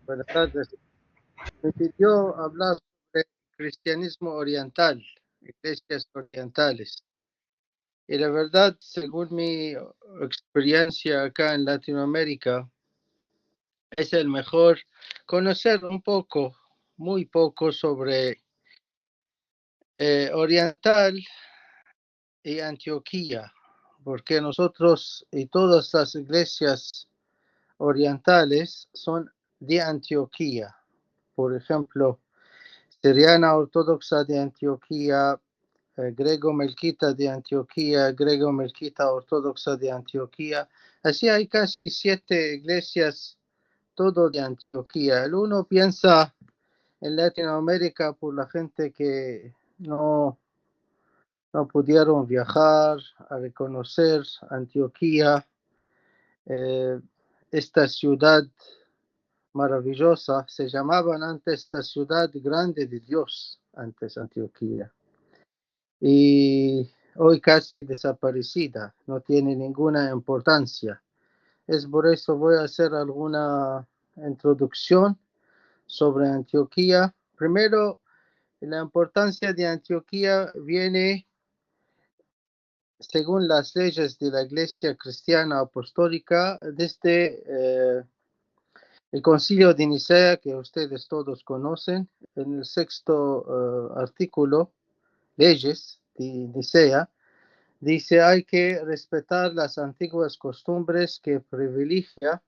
Buenas tardes. Me pidió hablar sobre cristianismo oriental, iglesias orientales. Y la verdad, según mi experiencia acá en Latinoamérica, es el mejor conocer un poco, muy poco sobre oriental y Antioquía, porque nosotros y todas las iglesias orientales son de Antioquía. Por ejemplo, Siriana Ortodoxa de Antioquía, Grego-Melquita de Antioquía, Grego-Melquita Ortodoxa de Antioquía. Así hay casi 7 iglesias, todo de Antioquía. El uno piensa en Latinoamérica por la gente que no pudieron viajar a reconocer Antioquía, eh, esta ciudad maravillosa. Se llamaban antes la ciudad grande de Dios, antes Antioquía. Y hoy casi desaparecida, no tiene ninguna importancia. Es por eso voy a hacer alguna introducción sobre Antioquía. Primero, la importancia de Antioquía viene según las leyes de la Iglesia Cristiana Apostólica desde el Concilio de Nicea, que ustedes todos conocen, en el sexto artículo, leyes de Nicea. Dice, hay que respetar las antiguas costumbres que privilegia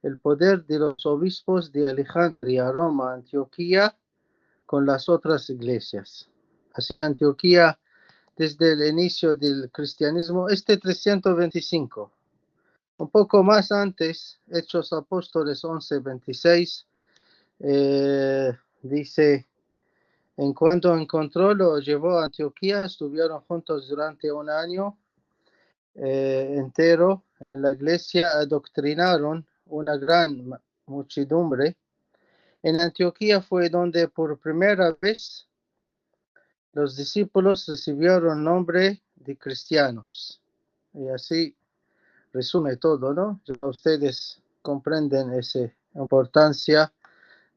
el poder de los obispos de Alejandría, Roma, Antioquía, con las otras iglesias. Así, Antioquía, desde el inicio del cristianismo, 325. Un poco más antes, Hechos Apóstoles 11:26, dice, en cuanto encontró, lo llevó a Antioquía, estuvieron juntos durante un año entero. En la iglesia adoctrinaron una gran muchedumbre. En Antioquía fue donde por primera vez los discípulos recibieron nombre de cristianos. Y así resume todo, ¿no? Ya ustedes comprenden esa importancia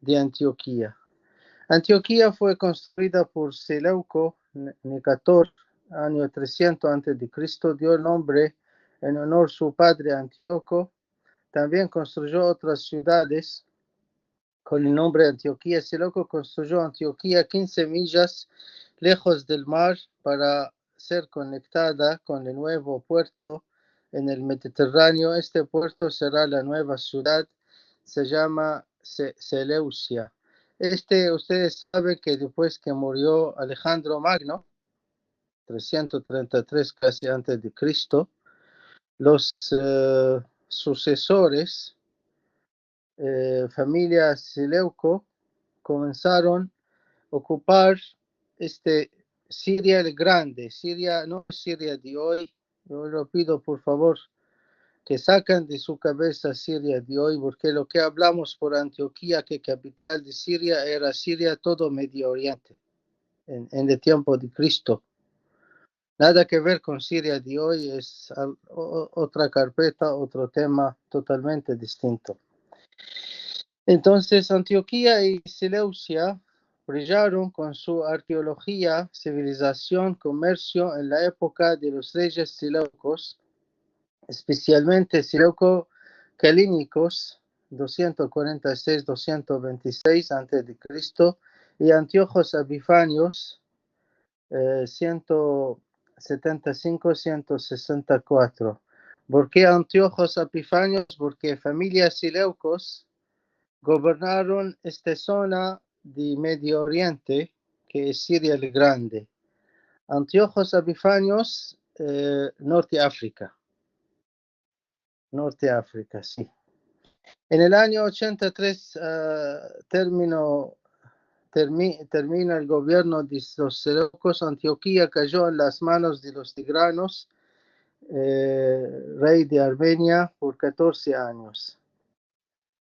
de Antioquía. Antioquía fue construida por Seleuco Nicator, año 300 a.C., dio el nombre en honor a su padre Antíoco. También construyó otras ciudades con el nombre Antioquía. Seleuco construyó Antioquía 15 millas lejos del mar para ser conectada con el nuevo puerto en el Mediterráneo. Este puerto será la nueva ciudad, se llama Seleucia. Ustedes saben que después que murió Alejandro Magno, 333 casi antes de Cristo, los sucesores, familia Seleuco, comenzaron a ocupar Siria el Grande. Siria, no Siria de hoy. Yo lo pido por favor que saquen de su cabeza Siria de hoy, porque lo que hablamos por Antioquía, que capital de Siria, era Siria, todo Medio Oriente, en el tiempo de Cristo. Nada que ver con Siria de hoy, es otra carpeta, otro tema totalmente distinto. Entonces, Antioquía y Seleucia brillaron con su arqueología, civilización, comercio en la época de los reyes seleucos, especialmente Seleuco-Calínicos, 246-226 a.C., y Antíochos Epifanios, 175-164. ¿Por qué Antíochos Epifanios? Porque familias Seleucos gobernaron esta zona de Medio Oriente, que es Siria el Grande. Antíochos Epifanios, Norte África. Norte África, sí. En el año 83 termina el gobierno de los Seleucos. Antioquía cayó en las manos de los Tigranos, rey de Armenia, por 14 años.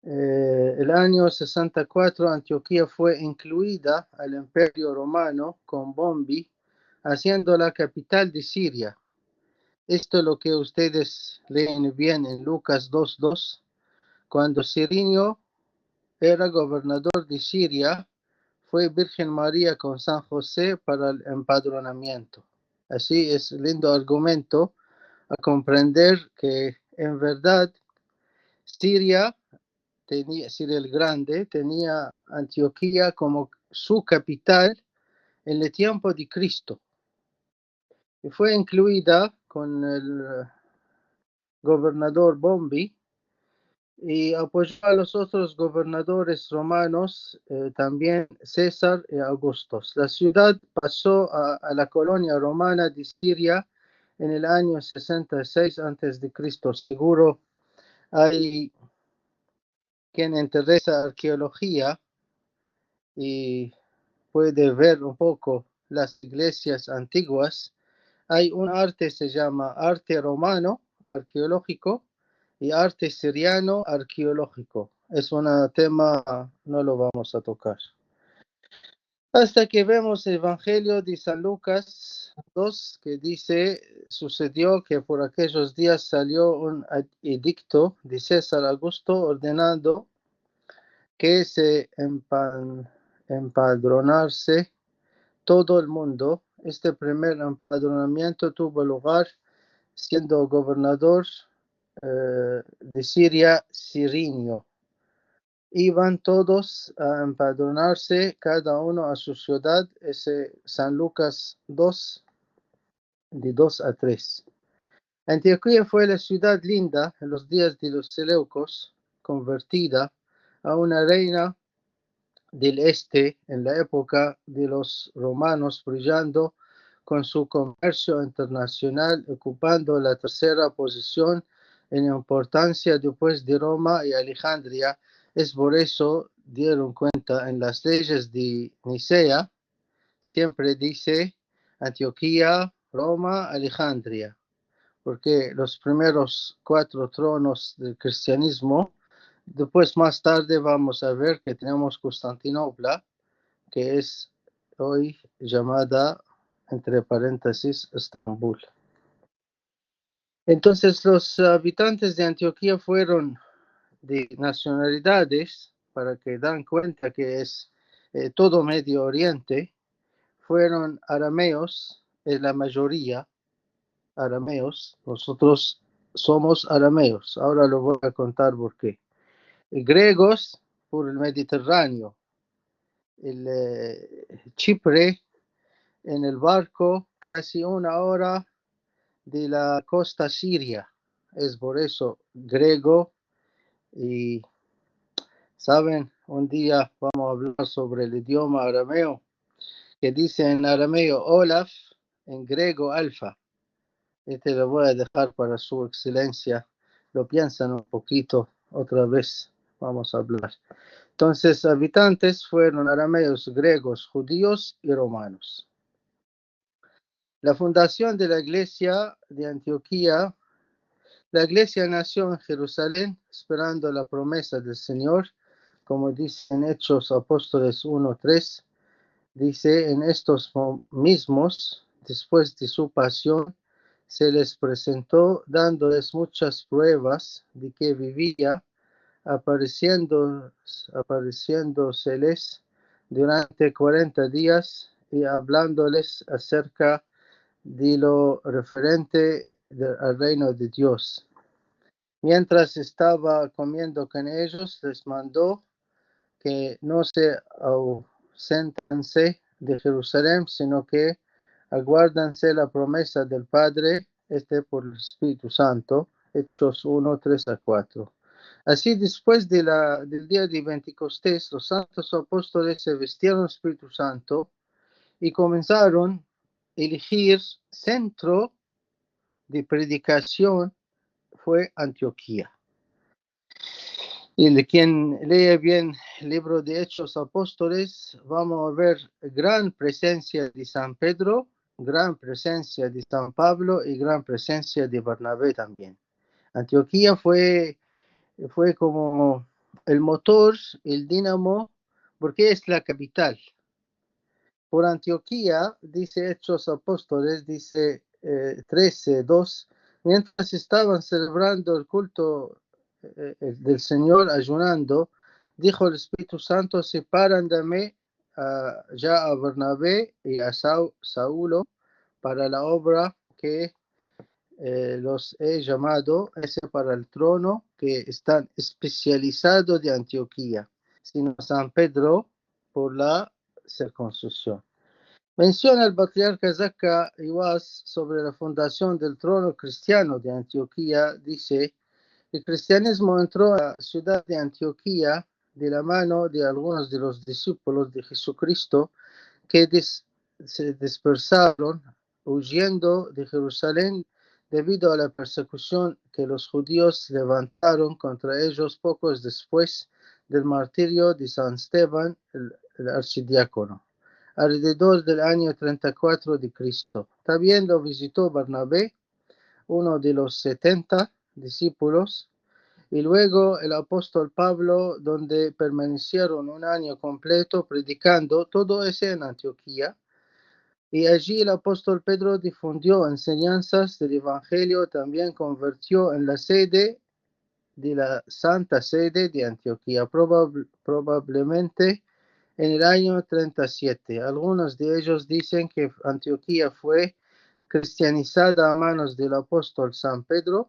El año 64 Antioquía fue incluida al Imperio Romano con Bombi, haciendo la capital de Siria. Esto es lo que ustedes leen bien en Lucas 2:2, cuando Cirinio era gobernador de Siria, fue Virgen María con San José para el empadronamiento. Así es lindo argumento a comprender que en verdad Siria el Grande tenía Antioquía como su capital en el tiempo de Cristo y fue incluida con el gobernador Bombi y apoyó a los otros gobernadores romanos, también César y Augusto. La ciudad pasó a la colonia romana de Siria en el año 66 a.C. Seguro hay quien interesa arqueología y puede ver un poco las iglesias antiguas. Hay un arte, se llama arte romano arqueológico y arte siriano arqueológico. Es un tema, no lo vamos a tocar. Hasta que vemos el Evangelio de San Lucas 2, que dice, sucedió que por aquellos días salió un edicto de César Augusto ordenando que se empadronarse todo el mundo. Este primer empadronamiento tuvo lugar siendo gobernador de Siria, Cirinio. Iban todos a empadronarse, cada uno a su ciudad. Ese San Lucas 2, de 2 a 3. Antioquía fue la ciudad linda en los días de los Seleucos, convertida a una reina del este en la época de los romanos, brillando con su comercio internacional, ocupando la tercera posición en importancia después de Roma y Alejandría. Es por eso dieron cuenta en las leyes de Nicea, siempre dice Antioquía, Roma, Alejandría, porque los primeros 4 tronos del cristianismo. Después, más tarde, vamos a ver que tenemos Constantinopla, que es hoy llamada, entre paréntesis, Estambul. Entonces, los habitantes de Antioquía fueron de nacionalidades, para que dan cuenta que es todo Medio Oriente, fueron arameos, es la mayoría, arameos. Nosotros somos arameos. Ahora lo voy a contar por qué. Griegos por el Mediterráneo, Chipre en el barco casi 1 hora de la costa siria, es por eso griego. Y saben, un día vamos a hablar sobre el idioma arameo, que dice en arameo Olaf, en griego alfa. Este lo voy a dejar para su excelencia, lo piensan un poquito, otra vez vamos a hablar. Entonces, habitantes fueron arameos, griegos, judíos y romanos. La fundación de la iglesia de Antioquía. La iglesia nació en Jerusalén, esperando la promesa del Señor, como dice en Hechos Apóstoles 1:3. Dice, en estos mismos, después de su pasión, se les presentó dándoles muchas pruebas de que vivía, apareciéndoseles durante 40 días y hablándoles acerca de lo referente al reino de Dios. Mientras estaba comiendo con ellos, les mandó que no se ausentense de Jerusalén, sino que aguárdense la promesa del Padre, por el Espíritu Santo. Hechos 1:3-4. Así, después del día de Pentecostés, los santos apóstoles se vistieron Espíritu Santo y comenzaron a elegir centro de predicación fue Antioquía. Y quien lee bien el libro de Hechos Apóstoles, vamos a ver gran presencia de San Pedro, gran presencia de San Pablo y gran presencia de Bernabé también. Antioquía fue como el motor, el dínamo, porque es la capital. Por Antioquía, dice Hechos Apóstoles, dice 13:2, mientras estaban celebrando el culto del Señor, ayunando, dijo el Espíritu Santo, separan de mí ya a Bernabé y a Saulo para la obra que los he llamado, ese para el trono, que están especializados de Antioquía, sino San Pedro por la circuncisión. Menciona el patriarca Zacarías sobre la fundación del trono cristiano de Antioquía. Dice: el cristianismo entró a la ciudad de Antioquía de la mano de algunos de los discípulos de Jesucristo que se dispersaron huyendo de Jerusalén debido a la persecución que los judíos levantaron contra ellos pocos después del martirio de San Esteban, el archidiácono, alrededor del año 34 de Cristo. También lo visitó Bernabé, uno de los 70 discípulos, y luego el apóstol Pablo, donde permanecieron un año completo predicando, todo eso en Antioquía. Y allí el apóstol Pedro difundió enseñanzas del Evangelio, también convirtió en la sede de la Santa Sede de Antioquía, probablemente en el año 37. Algunos de ellos dicen que Antioquía fue cristianizada a manos del apóstol San Pedro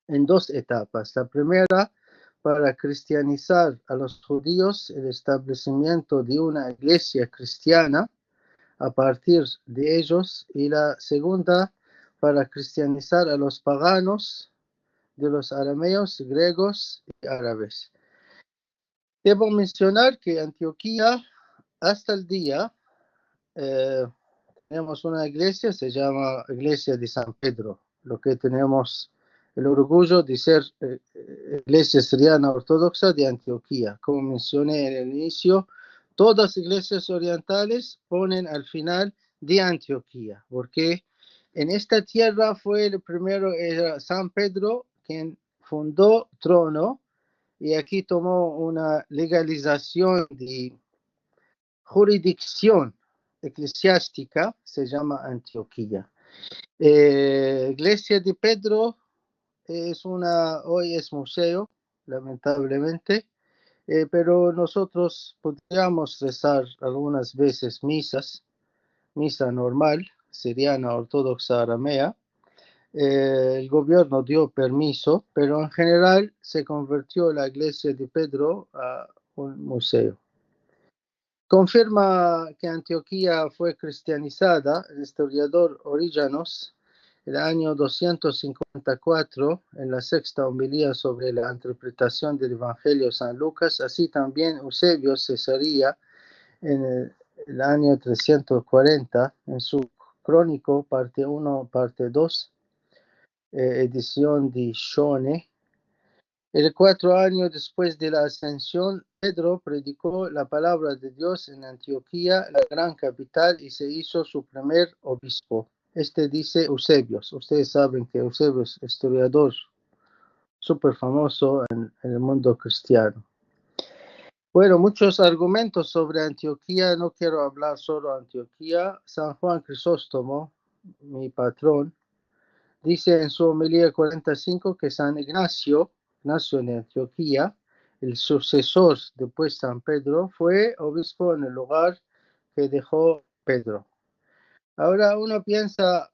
en dos etapas. La primera, para cristianizar a los judíos, el establecimiento de una iglesia cristiana a partir de ellos, y la segunda, para cristianizar a los paganos, de los arameos, griegos y árabes. Debo mencionar que Antioquía, hasta el día, tenemos una iglesia, se llama Iglesia de San Pedro, lo que tenemos el orgullo de ser Iglesia Siriana Ortodoxa de Antioquía. Como mencioné en el inicio, todas las iglesias orientales ponen al final de Antioquía, porque en esta tierra fue el primero, era San Pedro, quien fundó trono, y aquí tomó una legalización de jurisdicción eclesiástica, se llama Antioquía. Iglesia de Pedro hoy es museo, lamentablemente, pero nosotros podríamos rezar algunas veces misa normal, siriana, ortodoxa, aramea. El gobierno dio permiso, pero en general se convirtió la iglesia de Pedro a un museo. Confirma que Antioquía fue cristianizada el historiador Orígenes el año 254 en la sexta homilía sobre la interpretación del Evangelio de San Lucas. Así también Eusebio Cesaría en el año 340 en su Crónico, parte 1, parte 2, edición de Shone. 4 años después de la ascensión, Pedro predicó la palabra de Dios en Antioquía, la gran capital, y se hizo su primer obispo. Dice Eusebio. Ustedes saben que Eusebio es historiador súper famoso en el mundo cristiano. Bueno, muchos argumentos sobre Antioquía. No quiero hablar solo de Antioquía. San Juan Crisóstomo, mi patrón, dice en su homilía 45 que San Ignacio de Antioquía, el sucesor después San Pedro, fue obispo en el lugar que dejó Pedro. Ahora uno piensa,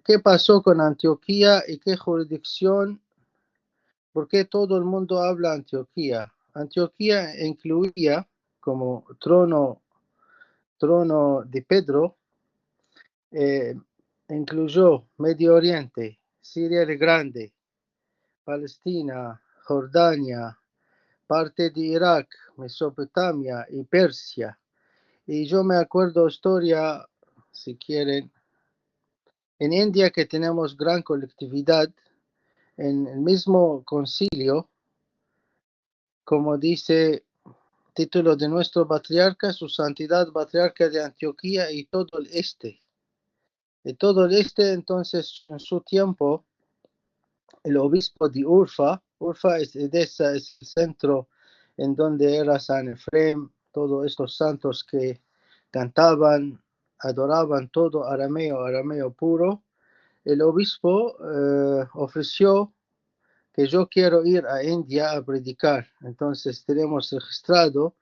¿qué pasó con Antioquía y qué jurisdicción? ¿Por qué todo el mundo habla Antioquía? Antioquía incluía como trono de Pedro, incluyó Medio Oriente, Siria el Grande, Palestina, Jordania, parte de Irak, Mesopotamia y Persia. Y yo me acuerdo historia, si quieren, en India, que tenemos gran colectividad, en el mismo concilio, como dice título de nuestro patriarca, su santidad patriarca de Antioquía y todo el este. De todo el este, entonces, en su tiempo, el obispo de Urfa es el centro en donde era San Efrem, todos estos santos que cantaban, adoraban todo arameo puro. El obispo ofreció que yo quiero ir a India a predicar. Entonces tenemos registrado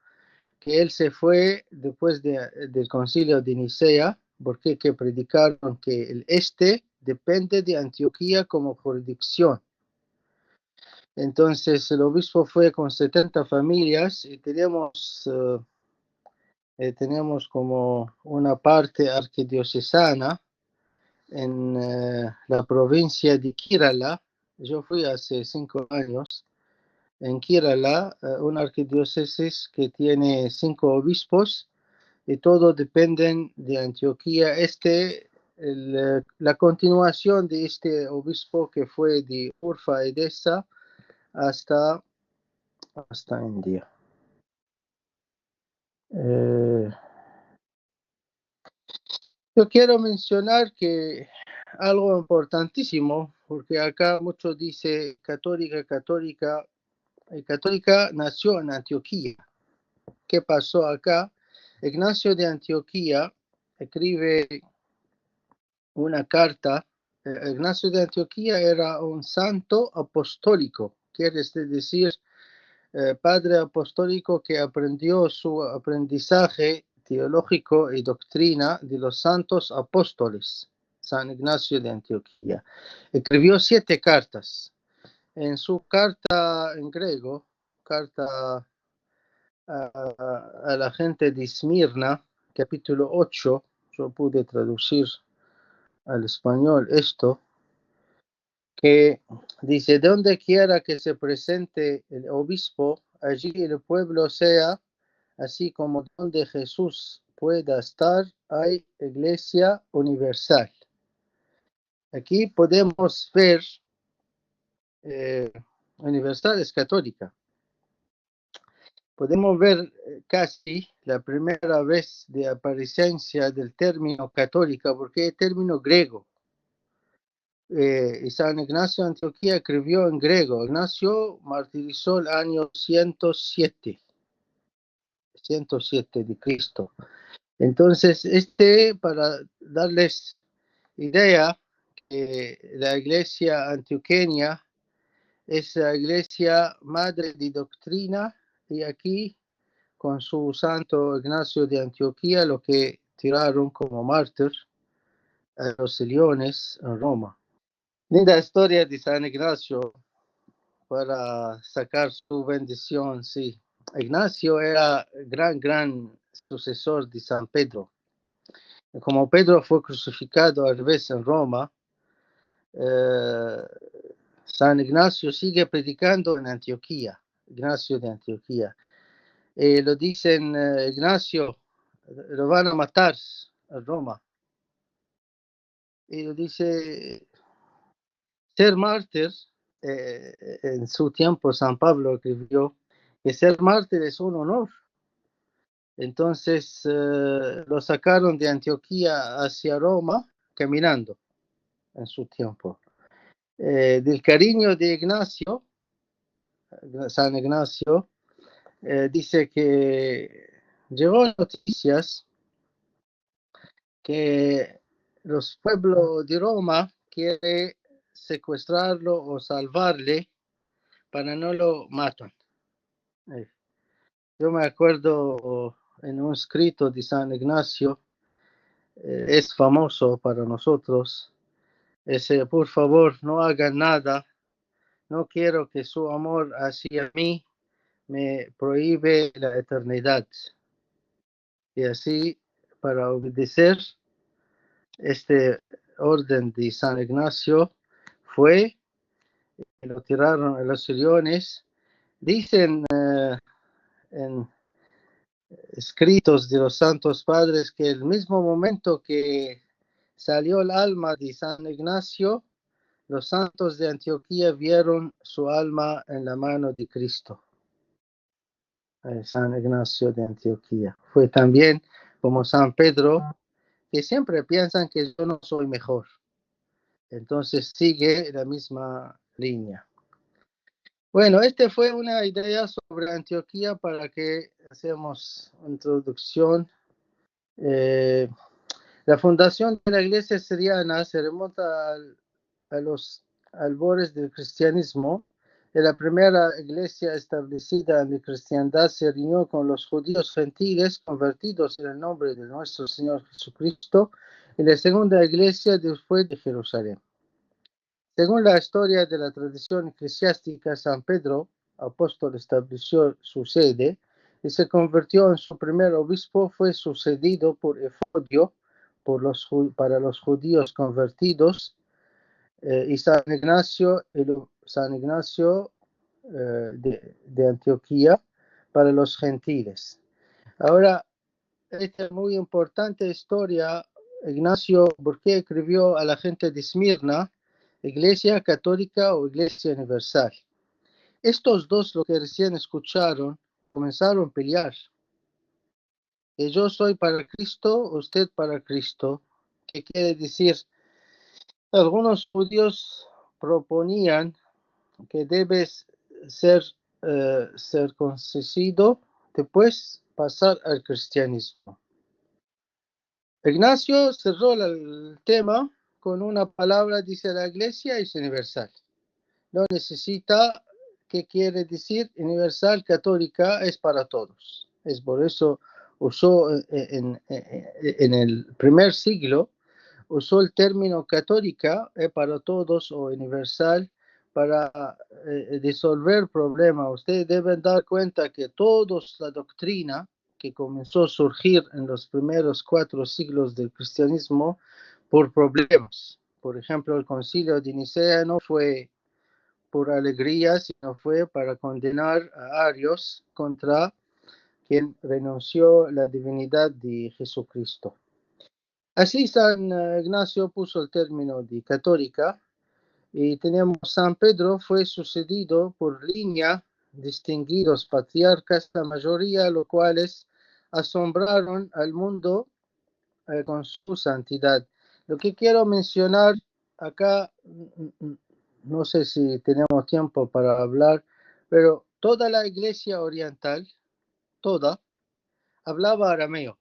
que él se fue después del concilio de Nicea, porque que predicaron que el este depende de Antioquía como jurisdicción. Entonces el obispo fue con 70 familias y teníamos como una parte arquidiocesana en la provincia de Kerala. Yo fui hace 5 años en Kerala, una arquidiócesis que tiene 5 obispos y todos dependen de Antioquía. La continuación de este obispo que fue de Urfa Edesa hasta India. Yo quiero mencionar que algo importantísimo, porque acá muchos dicen católica nació en Antioquía. ¿Qué pasó acá? Ignacio de Antioquía escribe una carta. Ignacio de Antioquía era un santo apostólico, quiere decir padre apostólico que aprendió su aprendizaje teológico y doctrina de los santos apóstoles. San Ignacio de Antioquía escribió 7 cartas. En su carta en griego, carta a la gente de Esmirna, capítulo 8, yo pude traducir al español esto, que dice: donde quiera que se presente el obispo, allí el pueblo sea, así como donde Jesús pueda estar, hay iglesia universal. Aquí podemos ver, universal es católica. Podemos ver casi la primera vez de apariencia del término católica, porque es término griego. Y San Ignacio de Antioquía escribió en griego. Ignacio martirizó el año 107 de Cristo. Entonces, para darles idea, que la iglesia antioqueña es la iglesia madre de doctrina, y aquí con su santo Ignacio de Antioquía lo que tiraron como mártir a los leones en Roma. Linda historia de San Ignacio para sacar su bendición, sí. Ignacio era gran sucesor de San Pedro. Como Pedro fue crucificado al revés en Roma, San Ignacio sigue predicando en Antioquía, Ignacio de Antioquía. Lo dicen, Ignacio, lo van a matar en Roma. Y lo dice, ser mártir, en su tiempo San Pablo escribió que ser mártir es un honor. Entonces lo sacaron de Antioquía hacia Roma caminando en su tiempo. Del cariño de Ignacio, San Ignacio, dice que llegó noticias que los pueblos de Roma quieren secuestrarlo o salvarle para no lo matan. Yo me acuerdo en un escrito de San Ignacio, es famoso para nosotros, ese: por favor, no hagan nada, no quiero que su amor hacia mí me prohíbe la eternidad. Y así, para obedecer este orden de San Ignacio, fue y lo tiraron a los leones. Dicen en escritos de los santos padres que el mismo momento que salió el alma de San Ignacio, los santos de Antioquía vieron su alma en la mano de Cristo. San Ignacio de Antioquía fue también como San Pedro, que siempre piensan que yo no soy mejor. Entonces sigue la misma línea. Bueno, fue una idea sobre Antioquía para que hacemos introducción. La fundación de la iglesia siriana se remonta a los albores del cristianismo, La primera iglesia establecida en la cristiandad se reunió con los judíos gentiles convertidos en el nombre de nuestro Señor Jesucristo, y la segunda iglesia después de Jerusalén. Según la historia de la tradición eclesiástica, San Pedro, apóstol, estableció su sede y se convirtió en su primer obispo. Fue sucedido por Efodio para los judíos convertidos, y San Ignacio de Antioquía para los gentiles. Ahora, esta es muy importante historia. Ignacio, ¿por qué escribió a la gente de Esmirna, Iglesia Católica o Iglesia Universal? Estos dos, lo que recién escucharon, comenzaron a pelear. Yo soy para Cristo, usted para Cristo. ¿Qué quiere decir? Algunos judíos proponían que debes ser circuncidado, después pasar al cristianismo. Ignacio cerró el tema con una palabra, dice: la iglesia es universal. No necesita, ¿qué quiere decir? Universal, católica, es para todos. Es por eso usó en el primer siglo, usó el término católica, para todos, o universal, para disolver problemas. Ustedes deben dar cuenta que toda la doctrina que comenzó a surgir en los primeros 4 siglos del cristianismo por problemas. Por ejemplo, el concilio de Nicea no fue por alegría, sino fue para condenar a Arios, contra quien renunció la divinidad de Jesucristo. Así San Ignacio puso el término de católica, y tenemos San Pedro, fue sucedido por línea distinguidos patriarcas, la mayoría de los cuales asombraron al mundo con su santidad. Lo que quiero mencionar acá, no sé si tenemos tiempo para hablar, pero toda la iglesia oriental, toda, hablaba arameo,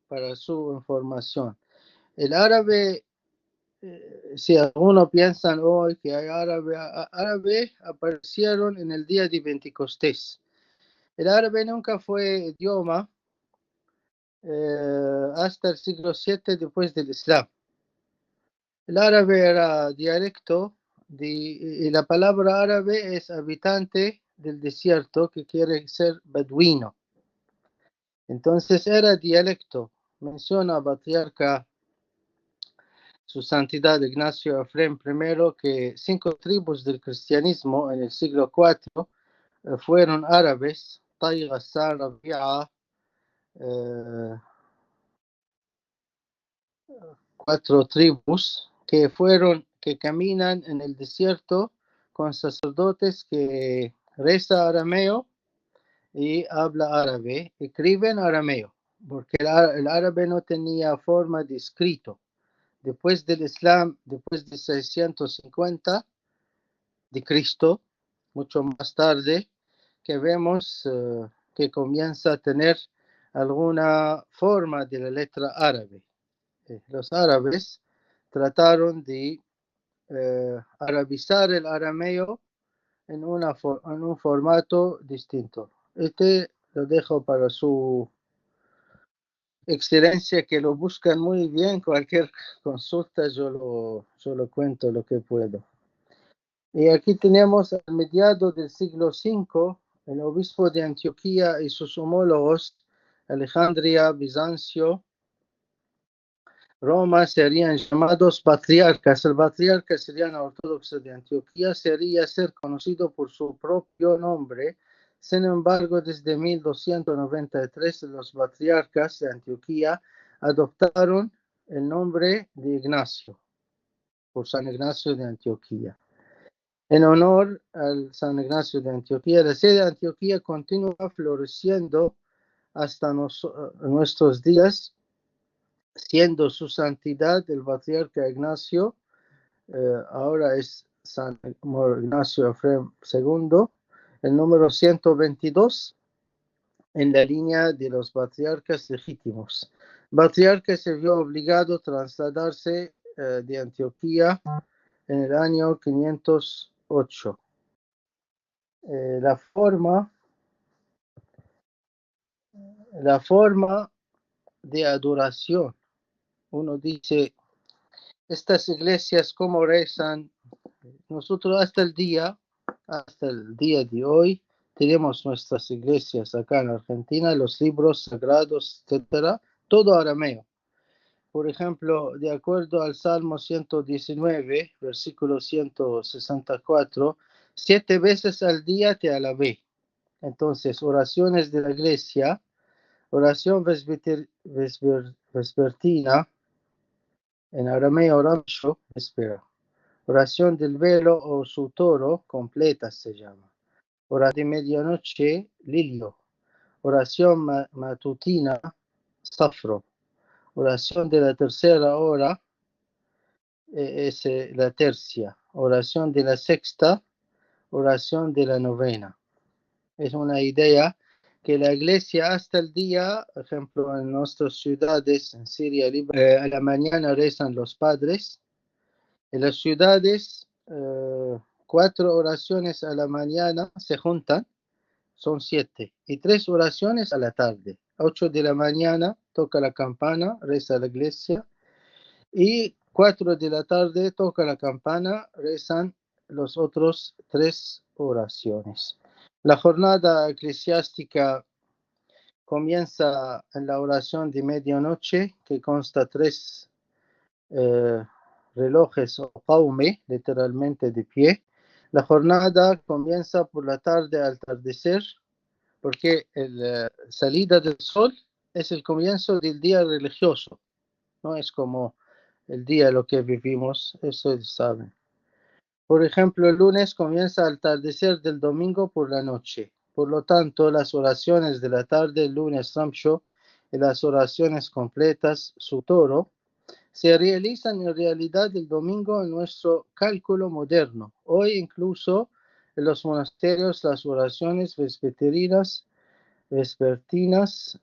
para su información. El árabe, si algunos piensan hoy que hay árabe aparecieron en el día de Pentecostés. El árabe nunca fue idioma hasta el siglo VII después del Islam. El árabe era dialecto y la palabra árabe es habitante del desierto, que quiere decir beduino. Entonces era dialecto. Menciona patriarca su santidad Ignacio Efrem I que 5 tribus del cristianismo en el siglo IV fueron árabes: Tai, Ghassan, Rabi'a, 4 tribus que caminan en el desierto con sacerdotes que reza arameo y habla árabe, escriben arameo, porque el árabe no tenía forma de escrito. Después del Islam, después de 650 de Cristo, mucho más tarde, que vemos que comienza a tener alguna forma de la letra árabe. Los árabes trataron de arabizar el arameo en un formato distinto. Este lo dejo para su excelencia, que lo buscan muy bien. Cualquier consulta yo lo cuento lo que puedo. Y aquí tenemos a mediados del siglo V, el obispo de Antioquía y sus homólogos, Alejandría, Bizancio, Roma, serían llamados patriarcas. El patriarca siriano ortodoxo de Antioquía sería ser conocido por su propio nombre. Sin embargo, desde 1293 los patriarcas de Antioquía adoptaron el nombre de Ignacio, por San Ignacio de Antioquía. En honor al San Ignacio de Antioquía, la sede de Antioquía continúa floreciendo hasta nuestros días, siendo su santidad el patriarca Ignacio, ahora es San Ignacio Efrem II, el número 122 en la línea de los patriarcas legítimos. El patriarca se vio obligado a trasladarse de Antioquía en el año 508. la forma de adoración. Uno dice, estas iglesias cómo rezan. Nosotros hasta el día de hoy, tenemos nuestras iglesias acá en Argentina, los libros sagrados, etcétera, todo arameo. Por ejemplo, de acuerdo al Salmo 119, versículo 164, 7 veces al día te alabé. Entonces, oraciones de la iglesia, oración vespertina, en arameo ramsho, espera. Oración del velo o su toro, completa se llama. Oración de medianoche, lilio. Oración matutina, safro. Oración de la tercera hora, es la tercia. Oración de la sexta, oración de la novena. Es una idea que la iglesia hasta el día, por ejemplo, en nuestras ciudades, en Siria, a la mañana rezan los padres. En las ciudades, 4 oraciones a la mañana se juntan, son 7, y 3 oraciones a la tarde. 8 de la mañana toca la campana, reza la iglesia, y 4 de la tarde toca la campana, rezan los otros 3 oraciones. La jornada eclesiástica comienza en la oración de medianoche, que consta 3 relojes o paume, literalmente de pie. La jornada comienza por la tarde al atardecer, porque la salida del sol es el comienzo del día religioso, no es como el día lo que vivimos, eso saben. Por ejemplo, el lunes comienza al atardecer del domingo por la noche. Por lo tanto, las oraciones de la tarde, el lunes Ramsho, y las oraciones completas, Sutoro, se realizan en realidad el domingo en nuestro cálculo moderno. Hoy incluso en los monasterios las oraciones vespertinas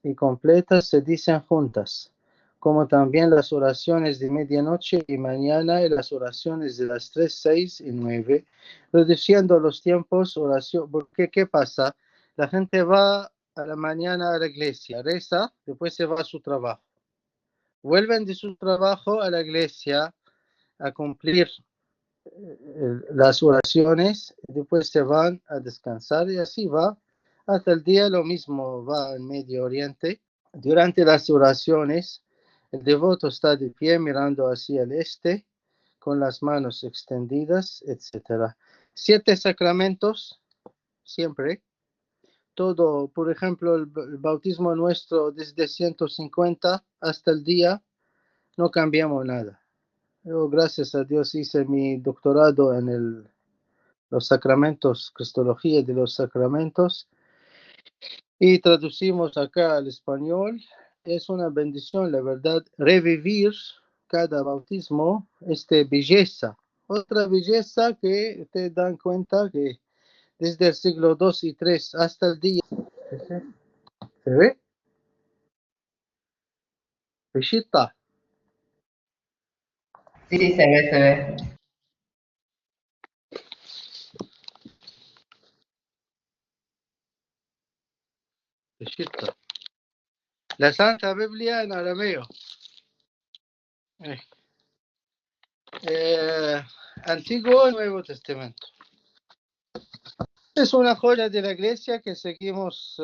y completas se dicen juntas, como también las oraciones de medianoche y mañana y las oraciones de las 3, 6 y 9, reduciendo los tiempos oración. Porque ¿qué pasa? La gente va a la mañana a la iglesia, reza, después se va a su trabajo. Vuelven de su trabajo a la iglesia a cumplir las oraciones, después se van a descansar y así va hasta el día. Lo mismo va en Medio Oriente. Durante las oraciones, el devoto está de pie mirando hacia el este, con las manos extendidas, etc. 7 sacramentos, siempre. Todo, por ejemplo, el bautismo nuestro desde 150 hasta el día, no cambiamos nada. Yo, gracias a Dios, hice mi doctorado en los sacramentos, Cristología de los Sacramentos, y traducimos acá al español. Es una bendición, la verdad, revivir cada bautismo, belleza. Otra belleza que te dan cuenta que desde el siglo II y III hasta el día. ¿Se ve? Bellita. Sí, sí, se ve, se ve. Bellita. La Santa Biblia en arameo. Antiguo y Nuevo Testamento. Es una joya de la iglesia que seguimos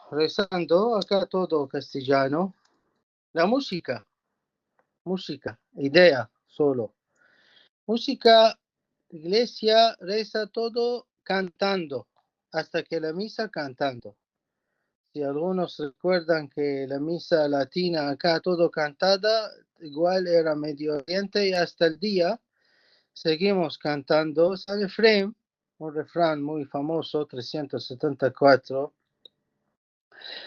rezando. Acá todo castellano. La música, idea solo. Música, iglesia reza todo cantando, hasta que la misa cantando. Si algunos recuerdan que la misa latina acá todo cantada, igual era Medio Oriente y hasta el día seguimos cantando. San Efrem, un refrán muy famoso, 374,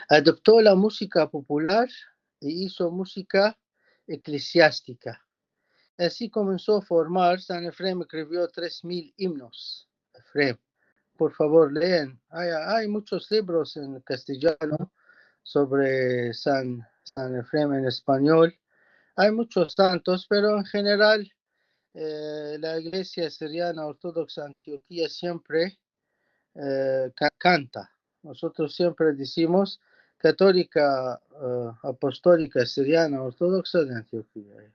adoptó la música popular y hizo música eclesiástica. Así comenzó a formar. San Efrem escribió 3000 himnos. Efrem, por favor, leen. Hay muchos libros en castellano sobre San Efrem en español. Hay muchos santos, pero en general la iglesia siriana ortodoxa Antioquía siempre canta. Nosotros siempre decimos católica, apostólica, siriana, ortodoxa de Antioquía.